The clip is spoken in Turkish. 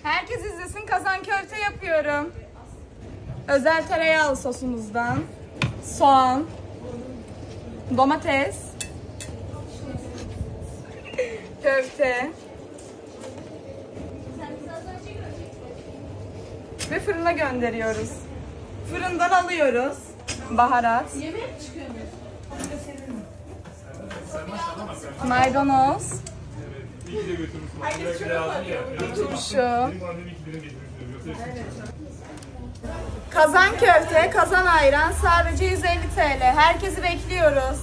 Herkes izlesin, kazan köfte yapıyorum. Özel tereyağlı sosumuzdan soğan, domates, köfte ve fırına gönderiyoruz. Fırından alıyoruz. Baharat, maydanoz, turşu, kazan köfte, kazan ayran sadece 150 TL. Herkesi bekliyoruz.